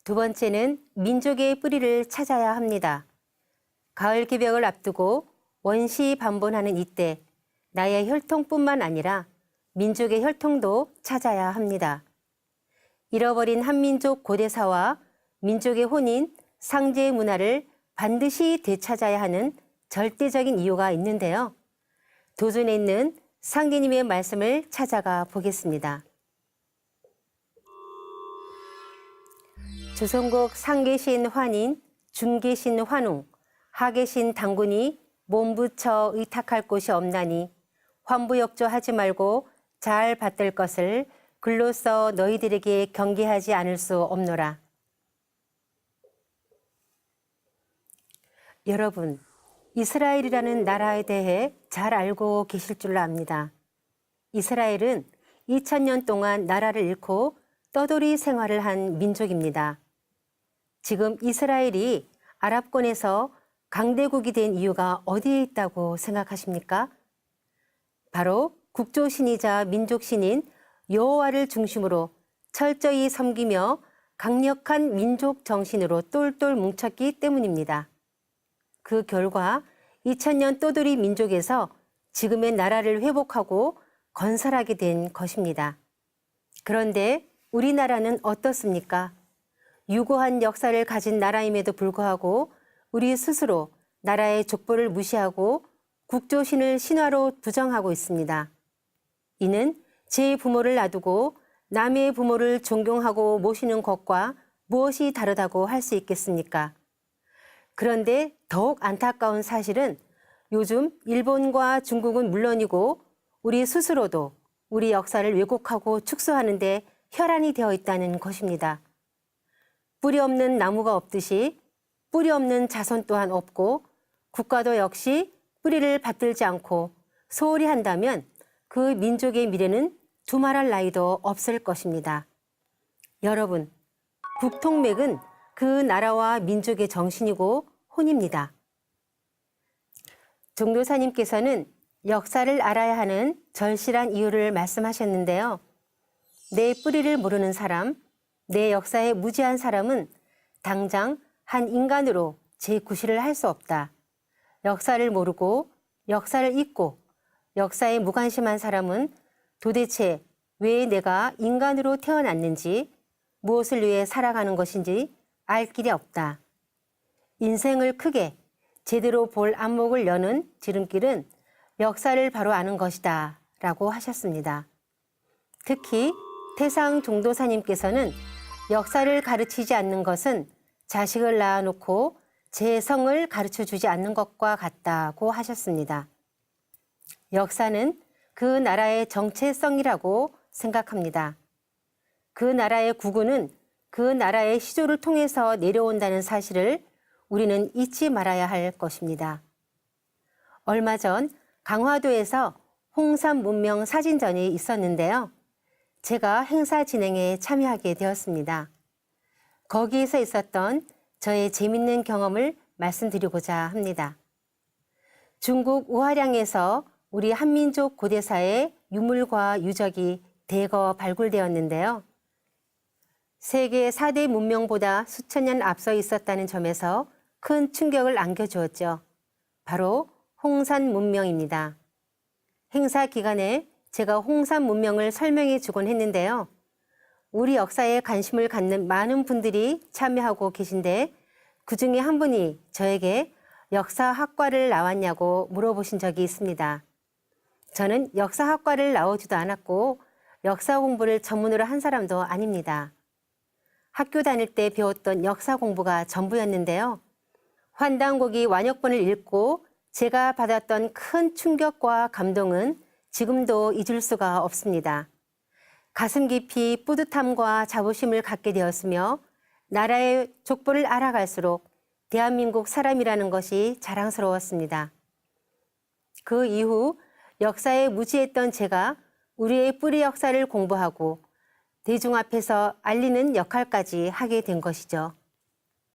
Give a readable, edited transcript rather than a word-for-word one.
두 번째는 민족의 뿌리를 찾아야 합니다. 가을 개벽을 앞두고 원시 반본하는 이때 나의 혈통뿐만 아니라 민족의 혈통도 찾아야 합니다. 잃어버린 한민족 고대사와 민족의 혼인, 상제의 문화를 반드시 되찾아야 하는 절대적인 이유가 있는데요. 도전에 있는 상제님의 말씀을 찾아가 보겠습니다. 조선국 상계신 환인, 중계신 환웅, 하계신 당군이 몸부쳐 의탁할 곳이 없나니 환부역조하지 말고 잘 받들 것을 글로써 너희들에게 경계하지 않을 수 없노라. 여러분, 이스라엘이라는 나라에 대해 잘 알고 계실 줄로 압니다. 이스라엘은 2000년 동안 나라를 잃고 떠돌이 생활을 한 민족입니다. 지금 이스라엘이 아랍권에서 강대국이 된 이유가 어디에 있다고 생각하십니까? 바로 국조신이자 민족신인 여호와를 중심으로 철저히 섬기며 강력한 민족 정신으로 똘똘 뭉쳤기 때문입니다. 그 결과 2000년 떠돌이 민족에서 지금의 나라를 회복하고 건설하게 된 것입니다. 그런데 우리나라는 어떻습니까? 유구한 역사를 가진 나라임에도 불구하고 우리 스스로 나라의 족보를 무시하고 국조신을 신화로 부정하고 있습니다. 이는 제 부모를 놔두고 남의 부모를 존경하고 모시는 것과 무엇이 다르다고 할 수 있겠습니까? 그런데 더욱 안타까운 사실은 요즘 일본과 중국은 물론이고 우리 스스로도 우리 역사를 왜곡하고 축소하는 데 혈안이 되어 있다는 것입니다. 뿌리 없는 나무가 없듯이 뿌리 없는 자손 또한 없고 국가도 역시 뿌리를 받들지 않고 소홀히 한다면 그 민족의 미래는 두말할 나위도 없을 것입니다. 여러분, 국통맥은 그 나라와 민족의 정신이고 혼입니다. 종도사님께서는 역사를 알아야 하는 절실한 이유를 말씀하셨는데요. 내 뿌리를 모르는 사람, 내 역사에 무지한 사람은 당장 한 인간으로 재구실을 할 수 없다. 역사를 모르고 역사를 잊고 역사에 무관심한 사람은 도대체 왜 내가 인간으로 태어났는지 무엇을 위해 살아가는 것인지 알 길이 없다. 인생을 크게 제대로 볼 안목을 여는 지름길은 역사를 바로 아는 것이다 라고 하셨습니다. 특히 태상 종도사님께서는 역사를 가르치지 않는 것은 자식을 낳아놓고 제 성을 가르쳐주지 않는 것과 같다고 하셨습니다. 역사는 그 나라의 정체성이라고 생각합니다. 그 나라의 국운은 그 나라의 시조를 통해서 내려온다는 사실을 우리는 잊지 말아야 할 것입니다. 얼마 전 강화도에서 홍산 문명 사진전이 있었는데요. 제가 행사 진행에 참여하게 되었습니다. 거기에서 있었던 저의 재밌는 경험을 말씀드리고자 합니다. 중국 우하량에서 우리 한민족 고대사의 유물과 유적이 대거 발굴되었는데요. 세계 4대 문명보다 수천 년 앞서 있었다는 점에서 큰 충격을 안겨주었죠. 바로 홍산 문명입니다. 행사 기간에 제가 홍산 문명을 설명해 주곤 했는데요. 우리 역사에 관심을 갖는 많은 분들이 참여하고 계신데 그중에 한 분이 저에게 역사학과를 나왔냐고 물어보신 적이 있습니다. 저는 역사학과를 나오지도 않았고 역사 공부를 전문으로 한 사람도 아닙니다. 학교 다닐 때 배웠던 역사 공부가 전부였는데요. 환단고기 완역본을 읽고 제가 받았던 큰 충격과 감동은 지금도 잊을 수가 없습니다. 가슴 깊이 뿌듯함과 자부심을 갖게 되었으며 나라의 족보를 알아갈수록 대한민국 사람이라는 것이 자랑스러웠습니다. 그 이후 역사에 무지했던 제가 우리의 뿌리 역사를 공부하고 대중 앞에서 알리는 역할까지 하게 된 것이죠.